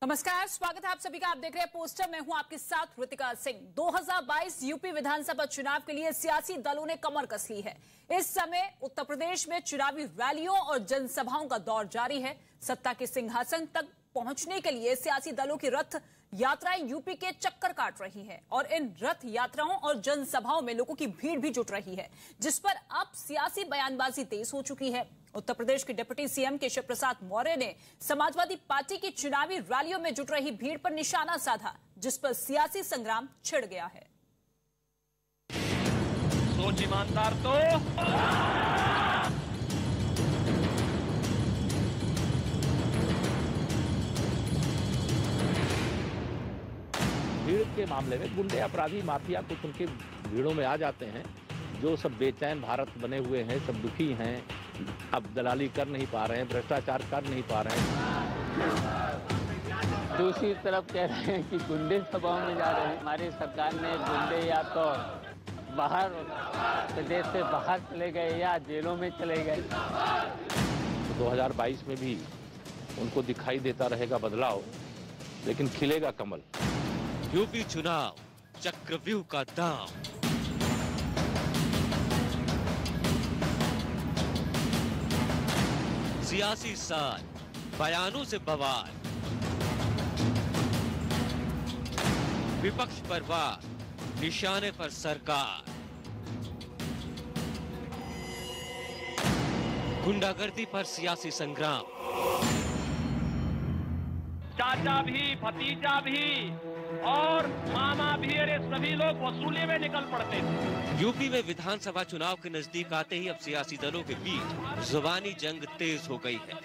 नमस्कार, स्वागत है आप सभी का। आप देख रहे हैं पोस्टर। मैं हूं आपके साथ ऋतिका सिंह। 2022 यूपी विधानसभा चुनाव के लिए सियासी दलों ने कमर कस ली है। इस समय उत्तर प्रदेश में चुनावी रैलियों और जनसभाओं का दौर जारी है। सत्ता के सिंहासन तक पहुंचने के लिए सियासी दलों की रथ यात्राएं यूपी के चक्कर काट रही है और इन रथ यात्राओं और जनसभाओं में लोगों की भीड़ भी जुट रही है, जिस पर अब सियासी बयानबाजी तेज हो चुकी है। उत्तर प्रदेश के डिप्टी सीएम केशव प्रसाद मौर्य ने समाजवादी पार्टी की चुनावी रैलियों में जुट रही भीड़ पर निशाना साधा, जिस पर सियासी संग्राम छिड़ गया है। सोच ईमानदार तो भीड़ के मामले में गुंडे अपराधी माफिया कुछ उनके भीड़ों में आ जाते हैं। जो सब बेचैन भारत बने हुए हैं, सब दुखी हैं, अब दलाली कर नहीं पा रहे हैं, भ्रष्टाचार कर नहीं पा रहे हैं। दूसरी तरफ कह रहे हैं कि गुंडे सभाओं में जा रहे हैं। हमारी सरकार ने गुंडे या तो बाहर प्रदेश से बाहर चले गए या जेलों में चले गए। 2022 में भी उनको दिखाई देता रहेगा बदलाव, लेकिन खिलेगा कमल। यूपी चुनाव चक्रव्यूह का दांव। सियासी साल, बयानों से बवाल, विपक्ष पर वार, निशाने पर सरकार, गुंडागर्दी पर सियासी संग्राम। चाचा भी, भतीजा भी और मामा भी, अरे सभी लोग वसूली में निकल पड़ते थे। यूपी में विधानसभा चुनाव के नजदीक आते ही अब सियासी दलों के बीच जुबानी जंग तेज हो गई है।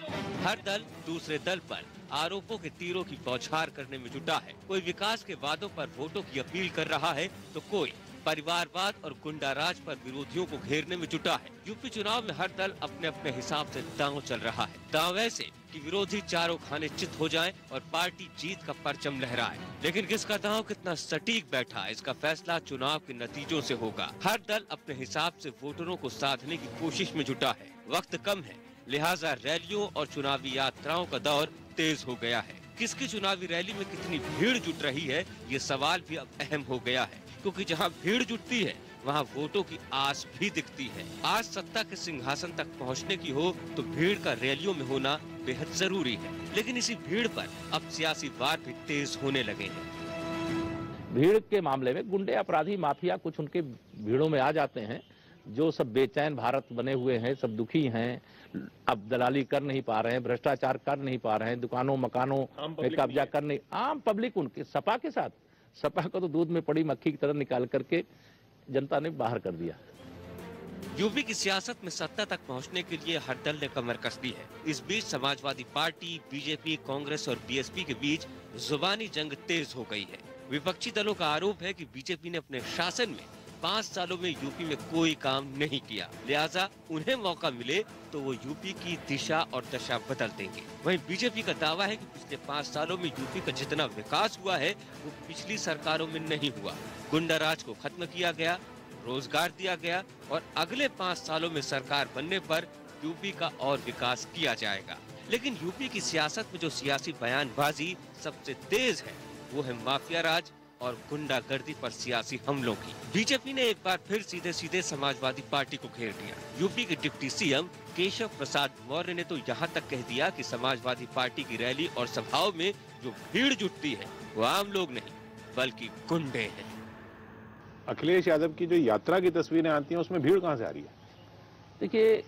हर दल दूसरे दल पर आरोपों के तीरों की बौछार करने में जुटा है। कोई विकास के वादों पर वोटों की अपील कर रहा है, तो कोई परिवारवाद और गुंडाराज पर विरोधियों को घेरने में जुटा है। यूपी चुनाव में हर दल अपने अपने हिसाब से दांव चल रहा है। दांव ऐसे कि विरोधी चारों खाने चित हो जाएं और पार्टी जीत का परचम लहराए। लेकिन किसका दांव कितना सटीक बैठा है, इसका फैसला चुनाव के नतीजों से होगा। हर दल अपने हिसाब से वोटरों को साधने की कोशिश में जुटा है। वक्त कम है, लिहाजा रैलियों और चुनावी यात्राओं का दौर तेज हो गया है। किसकी चुनावी रैली में कितनी भीड़ जुट रही है, ये सवाल भी अब अहम हो गया है, क्योंकि जहां भीड़ जुटती है वहां वोटों की आस भी दिखती है। आज सत्ता के सिंहासन तक पहुंचने की हो तो भीड़ का रैलियों में होना बेहद जरूरी है। लेकिन इसी भीड़ पर अब सियासी वार भी तेज होने लगे हैं। भीड़ के मामले में गुंडे अपराधी माफिया कुछ उनके भीड़ों में आ जाते हैं। जो सब बेचैन भारत बने हुए हैं, सब दुखी हैं, अब दलाली कर नहीं पा रहे हैं, भ्रष्टाचार कर नहीं पा रहे हैं, दुकानों मकानों में कब्जा कर नहीं, आम पब्लिक उनके सपा के साथ, सपा को तो दूध में पड़ी मक्खी की तरह निकाल करके जनता ने बाहर कर दिया। यूपी की सियासत में सत्ता तक पहुंचने के लिए हर दल ने कमर कस दी है। इस बीच समाजवादी पार्टी, बीजेपी, कांग्रेस और बीएसपी के बीच जुबानी जंग तेज हो गई है। विपक्षी दलों का आरोप है कि बीजेपी ने अपने शासन में 5 सालों में यूपी में कोई काम नहीं किया, लिहाजा उन्हें मौका मिले तो वो यूपी की दिशा और दशा बदल देंगे। वहीं बीजेपी का दावा है कि पिछले 5 सालों में यूपी का जितना विकास हुआ है वो पिछली सरकारों में नहीं हुआ। गुंडाराज को खत्म किया गया, रोजगार दिया गया और अगले 5 सालों में सरकार बनने पर यूपी का और विकास किया जाएगा। लेकिन यूपी की सियासत में जो सियासी बयानबाजी सबसे तेज है वो है माफिया राज और गुंडागर्दी पर सियासी हमलों की। बीजेपी ने एक बार फिर सीधे सीधे समाजवादी पार्टी को घेर लिया। यूपी के डिप्टी सीएम केशव प्रसाद मौर्य ने तो यहाँ तक कह दिया कि समाजवादी पार्टी की रैली और सभाओं में जो भीड़ जुटती है वो आम लोग नहीं बल्कि गुंडे हैं। अखिलेश यादव की जो यात्रा की तस्वीरें आती हैं उसमें भीड़ कहाँ से आ रही है? देखिए,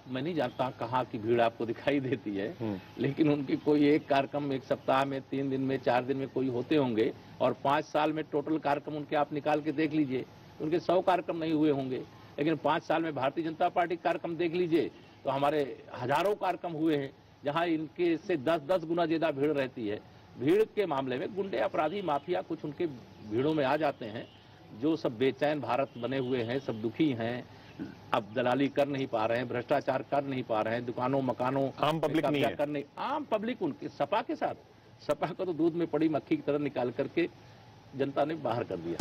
मैं नहीं जानता कहाँ की भीड़ आपको दिखाई देती है, लेकिन उनकी कोई एक कार्यक्रम एक सप्ताह में, 3 दिन में, 4 दिन में कोई होते होंगे और 5 साल में टोटल कार्यक्रम उनके आप निकाल के देख लीजिए, उनके 100 कार्यक्रम नहीं हुए होंगे। लेकिन 5 साल में भारतीय जनता पार्टी कार्यक्रम देख लीजिए तो हमारे हजारों कार्यक्रम हुए हैं, जहाँ इनके से 10-10 गुना ज्यादा भीड़ रहती है। भीड़ के मामले में गुंडे अपराधी माफिया कुछ उनके भीड़ों में आ जाते हैं। जो सब बेचैन भारत बने हुए हैं, सब दुखी हैं, अब दलाली कर नहीं पा रहे हैं, भ्रष्टाचार कर नहीं पा रहे हैं, दुकानों मकानों आम पब्लिक नहीं है। करने, आम पब्लिक उनके सपा के साथ, सपा को तो दूध में पड़ी मक्खी की तरह निकाल करके जनता ने बाहर कर दिया।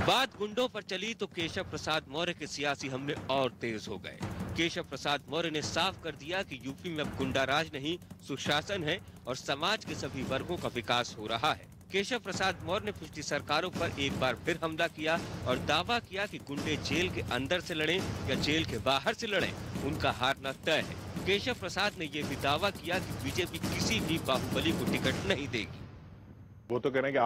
बात गुंडों पर चली तो केशव प्रसाद मौर्य के सियासी हमले और तेज हो गए। केशव प्रसाद मौर्य ने साफ कर दिया कि यूपी में अब गुंडा राज नहीं, सुशासन है और समाज के सभी वर्गों का विकास हो रहा है। केशव प्रसाद मौर्य ने पिछली सरकारों पर एक बार फिर हमला किया और दावा किया कि गुंडे जेल के अंदर से लड़ें या जेल के बाहर से लड़ें, उनका हारना तय है। केशव प्रसाद ने ये भी दावा किया कि बीजेपी किसी भी बाहुबली को टिकट नहीं देगी। वो तो कह रहे हैं कि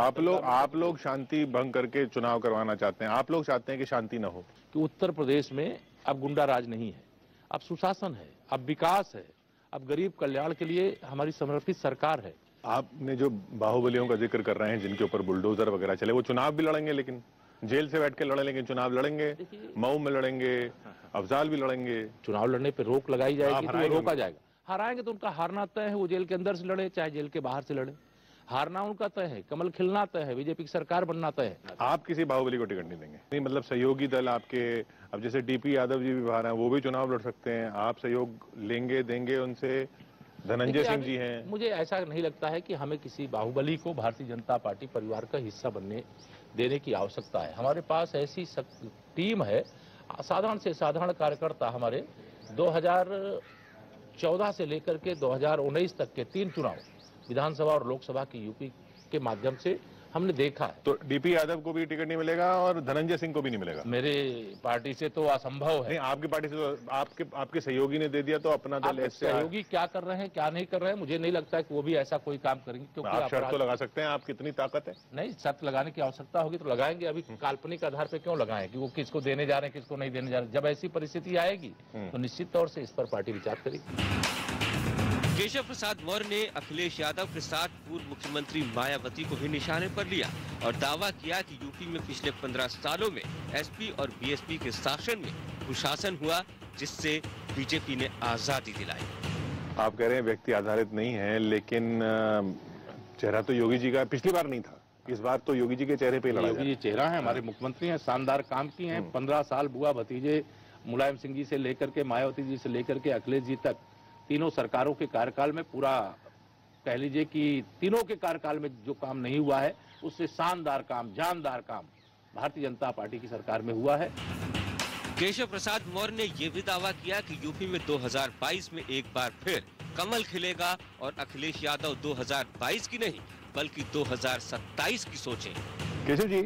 आप लोग शांति भंग करके चुनाव करवाना चाहते हैं, आप लोग चाहते हैं कि शांति न हो। कि उत्तर प्रदेश में अब गुंडा राज नहीं है, अब सुशासन है, अब विकास है, अब गरीब कल्याण के लिए हमारी समर्पित सरकार है। आपने जो बाहुबलियों का जिक्र कर रहे हैं जिनके ऊपर बुलडोजर वगैरह चले, वो चुनाव भी लड़ेंगे, लेकिन जेल से बैठ के लड़े, लेकिन चुनाव लड़ेंगे, मऊ में लड़ेंगे, अफजाल भी लड़ेंगे। चुनाव लड़ने पे रोक लगाई जाएगी तो वो रोका जाएगा। हराएंगे तो उनका हारना तय है, वो जेल के अंदर से लड़े चाहे जेल के बाहर से लड़े, हारना उनका तय है, कमल खिलना तय है, बीजेपी की सरकार बनना तय है। आप किसी बाहुबली को टिकट नहीं देंगे? नहीं, मतलब सहयोगी दल आपके, अब जैसे डीपी यादव जी भी बाहर हैं, वो भी चुनाव लड़ सकते हैं, आप सहयोग लेंगे, देंगे उनसे? धनंजय सिंह जी हैं। मुझे ऐसा नहीं लगता है कि हमें किसी बाहुबली को भारतीय जनता पार्टी परिवार का हिस्सा बनने देने की आवश्यकता है। हमारे पास ऐसी टीम है, साधारण से साधारण कार्यकर्ता हमारे 2014 से लेकर के 2019 तक के 3 चुनाव विधानसभा और लोकसभा की यूपी के माध्यम से हमने देखा है। तो डीपी यादव को भी टिकट नहीं मिलेगा और धनंजय सिंह को भी नहीं मिलेगा? मेरे पार्टी से तो असंभव है। नहीं, आपकी पार्टी से तो आपके सहयोगी ने दे दिया, तो अपना दल ऐसे। सहयोगी क्या कर रहे हैं क्या नहीं कर रहे हैं, मुझे नहीं लगता है कि वो भी ऐसा कोई काम करेंगे, क्योंकि आप शर्त तो लगा सकते हैं, आप कितनी ताकत है? नहीं, शर्त लगाने की आवश्यकता होगी तो लगाएंगे। अभी काल्पनिक आधार पर क्यों लगाएं कि वो किसको देने जा रहे हैं किसको नहीं देने जा रहे हैं। जब ऐसी परिस्थिति आएगी तो निश्चित तौर से इस पर पार्टी विचार करेगी। केशव प्रसाद मौर्य ने अखिलेश यादव के साथ पूर्व मुख्यमंत्री मायावती को भी निशाने पर लिया और दावा किया कि यूपी में पिछले 15 सालों में एसपी और बीएसपी के शासन में कुशासन हुआ, जिससे बीजेपी ने आजादी दिलाई। आप कह रहे हैं व्यक्ति आधारित नहीं है, लेकिन चेहरा तो योगी जी का पिछली बार नहीं था, इस बार तो योगी जी के चेहरे पे लड़ा। योगी जी चेहरा है, हमारे मुख्यमंत्री हैं, शानदार काम किए हैं। 15 साल बुआ भतीजे मुलायम सिंह जी से लेकर के मायावती जी से लेकर के अखिलेश जी तक तीनों सरकारों के कार्यकाल में पूरा कह लीजिए कि तीनों के कार्यकाल में जो काम नहीं हुआ है उससे शानदार काम, जानदार काम भारतीय जनता पार्टी की सरकार में हुआ है। केशव प्रसाद मौर्य ने यह भी दावा किया कि यूपी में 2022 में एक बार फिर कमल खिलेगा और अखिलेश यादव 2022 की नहीं बल्कि 2027 की सोचें। केशव जी,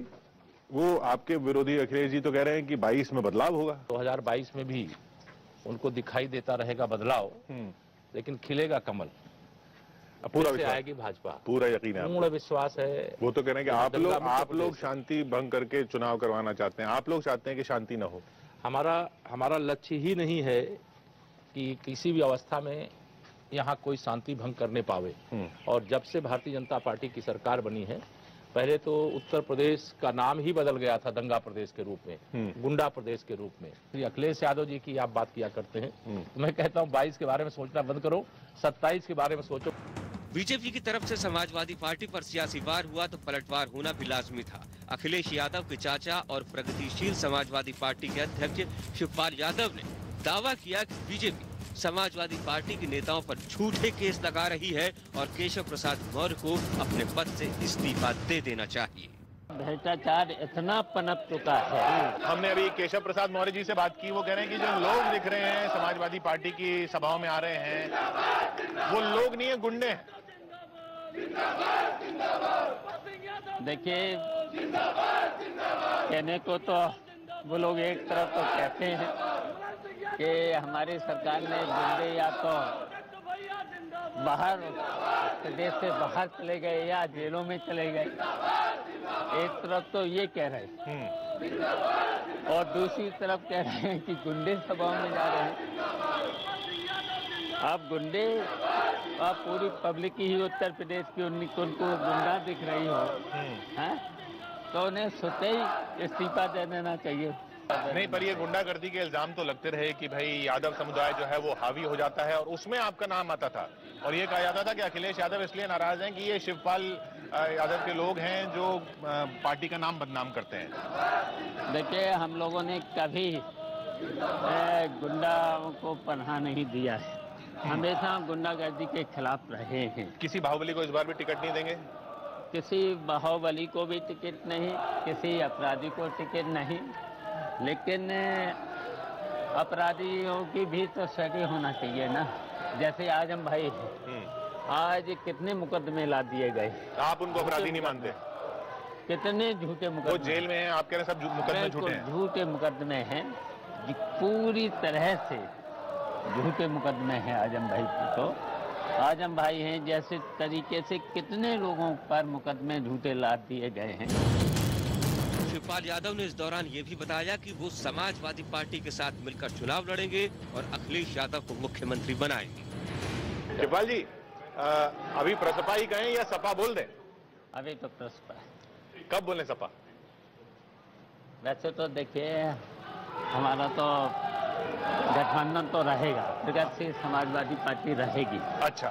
वो आपके विरोधी अखिलेश जी तो कह रहे हैं कि 22 में बदलाव होगा। 2022 में भी उनको दिखाई देता रहेगा बदलाव, लेकिन खिलेगा कमल, पूरा विश्वास आएगी भाजपा, पूरा यकीन है, पूरा विश्वास है। वो तो कह रहे हैं कि आप लोग शांति भंग करके चुनाव करवाना चाहते हैं, आप लोग चाहते हैं कि शांति न हो। हमारा लक्ष्य ही नहीं है कि किसी भी अवस्था में यहाँ कोई शांति भंग करने पावे। और जब से भारतीय जनता पार्टी की सरकार बनी है, पहले तो उत्तर प्रदेश का नाम ही बदल गया था दंगा प्रदेश के रूप में, गुंडा प्रदेश के रूप में। अखिलेश यादव जी की आप बात किया करते हैं, तो मैं कहता हूं 22 के बारे में सोचना बंद करो, 27 के बारे में सोचो। बीजेपी की तरफ से समाजवादी पार्टी पर सियासी वार हुआ तो पलटवार होना भी लाजमी था। अखिलेश यादव के चाचा और प्रगतिशील समाजवादी पार्टी के अध्यक्ष शिवपाल यादव ने दावा किया कि बीजेपी समाजवादी पार्टी के नेताओं पर झूठे केस लगा रही है और केशव प्रसाद मौर्य को अपने पद से इस्तीफा दे देना चाहिए। भ्रष्टाचार इतना पनप चुका है। हमने अभी केशव प्रसाद मौर्य जी से बात की, वो कह रहे हैं कि जो लोग दिख रहे हैं समाजवादी पार्टी की सभाओं में आ रहे हैं, वो लोग नहीं है, गुंडे हैं। देखिए, कहने को तो वो लोग एक तरफ तो कहते हैं कि हमारी सरकार ने गुंडे या तो बाहर प्रदेश से बाहर चले गए या जेलों में चले गए, एक तरफ तो ये कह रहे हैं और दूसरी तरफ कह रहे हैं कि गुंडे सभाओं में जा रहे हैं। अब गुंडे, अब पूरी पब्लिक ही उत्तर प्रदेश की उनको गुंडा दिख रही हो, हैं, तो उन्हें स्वतः ही इस्तीफा दे देना चाहिए। नहीं, पर ये गुंडागर्दी के इल्जाम तो लगते रहे कि भाई यादव समुदाय जो है वो हावी हो जाता है, और उसमें आपका नाम आता था और ये कहा जाता था कि अखिलेश यादव इसलिए नाराज हैं कि ये शिवपाल यादव के लोग हैं जो पार्टी का नाम बदनाम करते हैं। देखिए, हम लोगों ने कभी गुंडाओं को पनाह नहीं दिया है, हमेशा गुंडागर्दी के खिलाफ रहे हैं। किसी बाहुबली को इस बार भी टिकट नहीं देंगे? किसी बाहुबली को भी टिकट नहीं, किसी अपराधी को टिकट नहीं, लेकिन अपराधियों की भी तो सेटिंग होना चाहिए ना। जैसे आजम भाई आज कितने मुकदमे ला दिए गए। आप उनको अपराधी नहीं मानते? कितने झूठे मुकदमे, वो जेल में हैं, आप कह रहे हैं सब मुकदमे झूठे हैं? झूठे मुकदमे हैं, पूरी तरह से झूठे मुकदमे हैं आजम भाई की। तो आजम भाई हैं जैसे तरीके से कितने लोगों पर मुकदमे झूठे लाद दिए गए हैं। शिवपाल यादव ने इस दौरान ये भी बताया कि वो समाजवादी पार्टी के साथ मिलकर चुनाव लड़ेंगे और अखिलेश यादव को मुख्यमंत्री बनाएंगे। शिवपाल जी, अभी प्रसपा ही कहें या सपा बोल दें? अभी तो प्रसपा। कब बोले सपा? वैसे तो देखिए हमारा तो गठबंधन तो रहेगा, प्रगतिशील समाजवादी पार्टी रहेगी। अच्छा,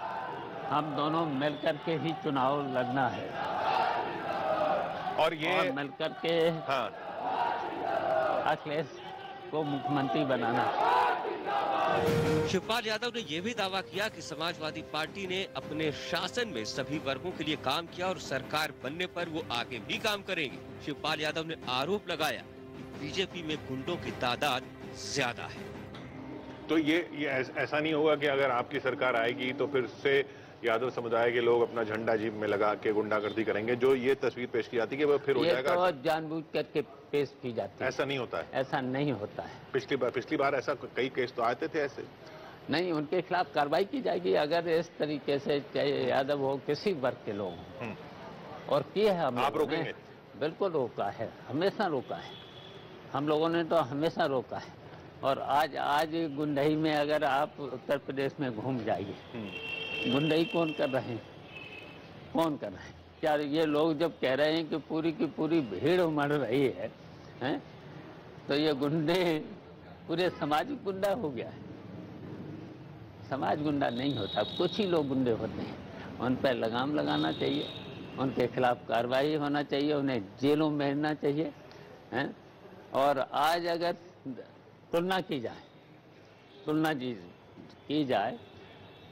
हम दोनों मिलकर के ही चुनाव लड़ना है और मिलकर के हाँ अखिलेश को मुख्यमंत्री बनाना। शिवपाल यादव ने यह भी दावा किया कि समाजवादी पार्टी ने अपने शासन में सभी वर्गों के लिए काम किया और सरकार बनने पर वो आगे भी काम करेंगे। शिवपाल यादव ने आरोप लगाया कि बीजेपी में गुंडों की तादाद ज्यादा है। तो ये ऐसा नहीं होगा कि अगर आपकी सरकार आएगी तो फिर से यादव समुदाय के लोग अपना झंडा जीप में लगा के गुंडागर्दी करेंगे, जो ये तस्वीर पेश की जाती है कि वो फिर हो जाएगा? तो जानबूझ करके पेश की जाती है। ऐसा नहीं होता है? ऐसा नहीं होता है। पिछली बार ऐसा कई केस तो आते थे ऐसे। नहीं, उनके खिलाफ कार्रवाई की जाएगी अगर इस तरीके से, चाहे यादव हो किसी वर्ग के लोग हों। और किए है हम। आप रोकेंगे? बिल्कुल रोका है, हमेशा रोका है। हम लोगों ने तो हमेशा रोका है। और आज गुंडई में अगर आप उत्तर प्रदेश में घूम जाइए, गुंडई कौन कर रहे हैं? कौन कर रहे हैं? क्या ये लोग जब कह रहे हैं कि पूरी की पूरी भीड़ उमड़ रही है, हैं? तो ये गुंडे पूरे समाज गुंडा हो गया है। समाज गुंडा नहीं होता, कुछ ही लोग गुंडे होते हैं। उन पर लगाम लगाना चाहिए, उनके खिलाफ कार्रवाई होना चाहिए, उन्हें जेलों में भेजना चाहिए, हैं? और आज अगर तुलना की जाए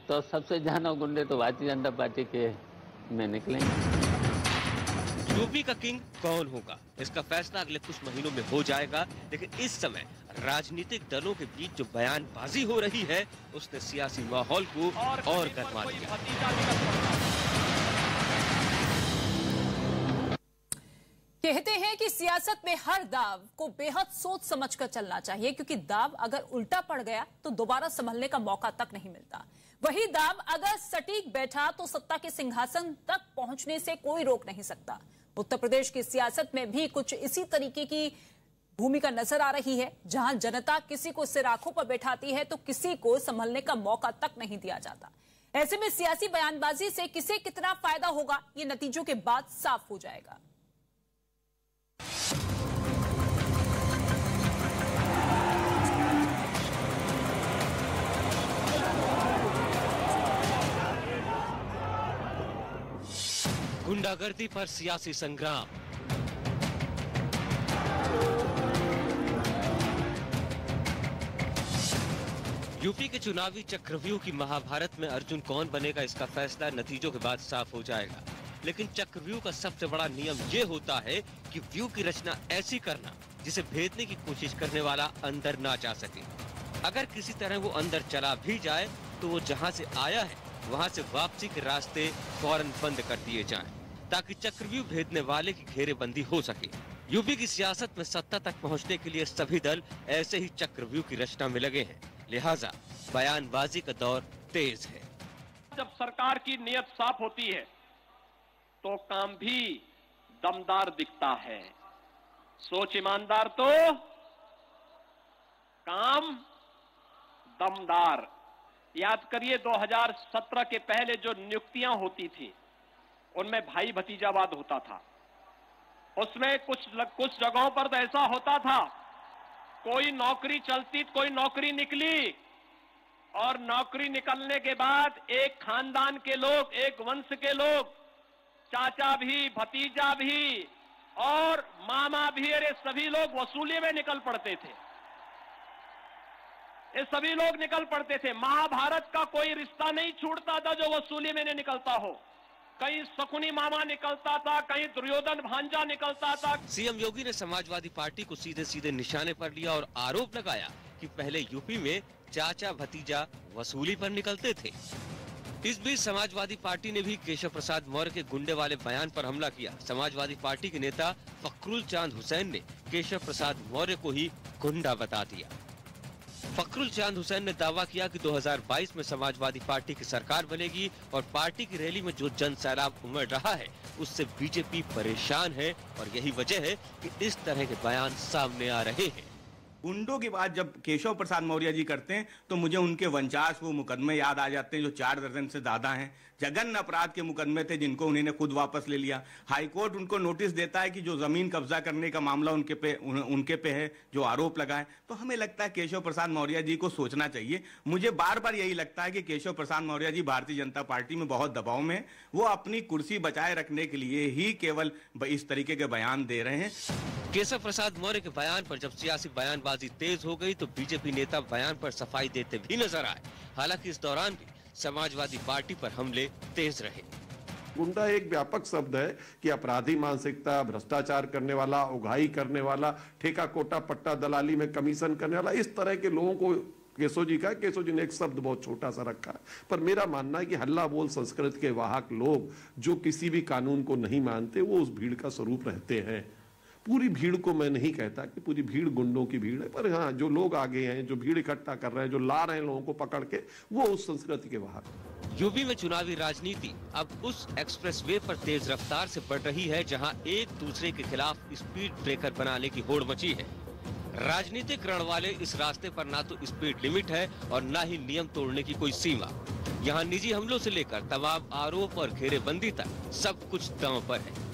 तो सबसे ज्यादा गुंडे तो भारतीय जनता पार्टी के में निकलेंगे। यूपी का किंग कौन होगा, इसका फैसला अगले कुछ महीनों में हो जाएगा। लेकिन इस समय राजनीतिक दलों के बीच जो बयानबाजी हो रही है उसने सियासी माहौल को और गर्मा दिया। कहते हैं कि सियासत में हर दाव को बेहद सोच समझकर चलना चाहिए, क्योंकि दाव अगर उल्टा पड़ गया तो दोबारा संभलने का मौका तक नहीं मिलता। वही दाव अगर सटीक बैठा तो सत्ता के सिंहासन तक पहुंचने से कोई रोक नहीं सकता। उत्तर प्रदेश की सियासत में भी कुछ इसी तरीके की भूमिका नजर आ रही है, जहां जनता किसी को सिर आंखों पर बैठाती है तो किसी को संभलने का मौका तक नहीं दिया जाता। ऐसे में सियासी बयानबाजी से किसे कितना फायदा होगा, ये नतीजों के बाद साफ हो जाएगा। गुंडागर्दी पर सियासी संग्राम। यूपी के चुनावी चक्रव्यूह की महाभारत में अर्जुन कौन बनेगा, इसका फैसला नतीजों के बाद साफ हो जाएगा। लेकिन चक्रव्यूह का सबसे बड़ा नियम ये होता है कि व्यू की रचना ऐसी करना जिसे भेदने की कोशिश करने वाला अंदर ना जा सके। अगर किसी तरह वो अंदर चला भी जाए तो वो जहां से आया है वहां से वापसी के रास्ते फौरन बंद कर दिए जाएं, ताकि चक्रव्यूह भेदने वाले की घेरेबंदी हो सके। यूपी की सियासत में सत्ता तक पहुंचने के लिए सभी दल ऐसे ही चक्रव्यूह की रचना में लगे हैं, लिहाजा बयानबाजी का दौर तेज है। जब सरकार की नीयत साफ होती है तो काम भी दमदार दिखता है। सोच ईमानदार तो काम दमदार। याद करिए 2017 के पहले जो नियुक्तियां होती थी उनमें भाई भतीजावाद होता था। उसमें कुछ जगहों पर तो ऐसा होता था, कोई नौकरी चलती, कोई नौकरी निकली और नौकरी निकलने के बाद एक खानदान के लोग, एक वंश के लोग, चाचा भी, भतीजा भी और मामा भी, अरे सभी लोग वसूली में निकल पड़ते थे। ये सभी लोग निकल पड़ते थे। महाभारत का कोई रिश्ता नहीं छूटता था जो वसूली में नहीं निकलता हो। कहीं शकुनी मामा निकलता था, कहीं दुर्योधन भांजा निकलता था। सीएम योगी ने समाजवादी पार्टी को सीधे सीधे निशाने पर लिया और आरोप लगाया कि पहले यूपी में चाचा भतीजा वसूली पर निकलते थे। इस बीच समाजवादी पार्टी ने भी केशव प्रसाद मौर्य के गुंडे वाले बयान पर हमला किया। समाजवादी पार्टी के नेता फखरुल चांद हुसैन ने केशव प्रसाद मौर्य को ही गुंडा बता दिया। फखरुल चांद हुसैन ने दावा किया कि 2022 में समाजवादी पार्टी की सरकार बनेगी और पार्टी की रैली में जो जन सैलाब उमड़ रहा है उससे बीजेपी परेशान है और यही वजह है कि इस तरह के बयान सामने आ रहे हैं। गुंडों की बात जब केशव प्रसाद मौर्य जी करते हैं तो मुझे उनके 49 वो मुकदमे याद आ जाते हैं जो 4 दर्जन से ज्यादा हैं। जघन्य अपराध के मुकदमे थे जिनको उन्होंने खुद वापस ले लिया। हाईकोर्ट उनको नोटिस देता है कि जो जमीन कब्जा करने का मामला उनके पे है, जो आरोप लगा है। तो हमें लगता है केशव प्रसाद मौर्य जी को सोचना चाहिए। मुझे बार बार यही लगता है कि केशव प्रसाद मौर्य जी भारतीय जनता पार्टी में बहुत दबाव में, वो अपनी कुर्सी बचाए रखने के लिए ही केवल इस तरीके के बयान दे रहे हैं। केशव प्रसाद मौर्य के बयान पर जब सियासी बयानबाजी तेज हो गई तो बीजेपी नेता बयान पर सफाई देते भी नजर आए। हालांकि इस दौरान भी समाजवादी पार्टी पर हमले तेज रहे। गुंडा एक व्यापक शब्द है कि अपराधी मानसिकता, भ्रष्टाचार करने वाला, उगाही करने वाला, ठेका कोटा पट्टा दलाली में कमीशन करने वाला, इस तरह के लोगों को केशव जी ने एक शब्द बहुत छोटा सा रखा है। पर मेरा मानना है कि हल्ला बोल संस्कृति के वाहक लोग जो किसी भी कानून को नहीं मानते वो उस भीड़ का स्वरूप रहते हैं। पूरी भीड़ को मैं नहीं कहता कि पूरी भीड़ गुंडों की भीड़ है, पर हाँ जो लोग आगे हैं, जो भीड़ इकट्ठा कर रहे हैं, जो ला रहे हैं लोगों को पकड़ के, वो उस संस्कृति के वाहक। यूपी में चुनावी राजनीति अब उस एक्सप्रेसवे पर तेज रफ्तार से बढ़ रही है जहां एक दूसरे के खिलाफ स्पीड ब्रेकर बनाने की होड़ मची है। राजनीतिक रण वाले इस रास्ते पर ना तो स्पीड लिमिट है और ना ही नियम तोड़ने की कोई सीमा। यहाँ निजी हमलों से लेकर तमाम आरोप और घेरेबंदी तक सब कुछ दांव पर है।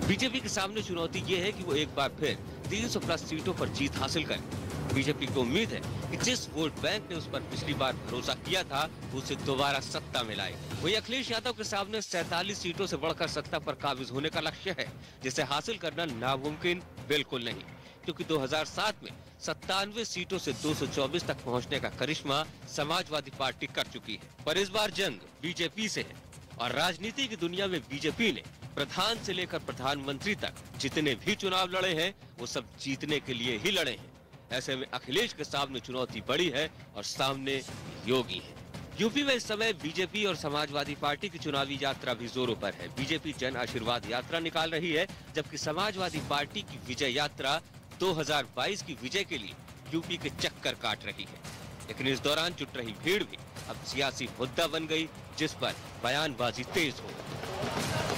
बीजेपी के सामने चुनौती ये है कि वो एक बार फिर 300 प्लस सीटों पर जीत हासिल करे। बीजेपी को उम्मीद है कि जिस वोट बैंक ने उस पर पिछली बार भरोसा किया था उसे दोबारा सत्ता में लाए। वही अखिलेश यादव के सामने 47 सीटों से बढ़कर सत्ता पर काबिज होने का लक्ष्य है, जिसे हासिल करना नामुमकिन बिल्कुल नहीं, क्योंकि 2007 में 97 सीटों से 224 तक पहुंचने का करिश्मा समाजवादी पार्टी कर चुकी है। पर इस बार जंग बीजेपी से है और राजनीति की दुनिया में बीजेपी ने प्रधान से लेकर प्रधानमंत्री तक जितने भी चुनाव लड़े हैं वो सब जीतने के लिए ही लड़े हैं। ऐसे में अखिलेश के सामने चुनौती बड़ी है और सामने योगी है। यूपी में इस समय बीजेपी और समाजवादी पार्टी की चुनावी यात्रा भी जोरों पर है। बीजेपी जन आशीर्वाद यात्रा निकाल रही है, जबकि समाजवादी पार्टी की विजय यात्रा 2022 की विजय के लिए यूपी के चक्कर काट रही है। लेकिन इस दौरान जुट रही भीड़ भी अब सियासी मुद्दा बन गई, जिस पर बयानबाजी तेज हो गई।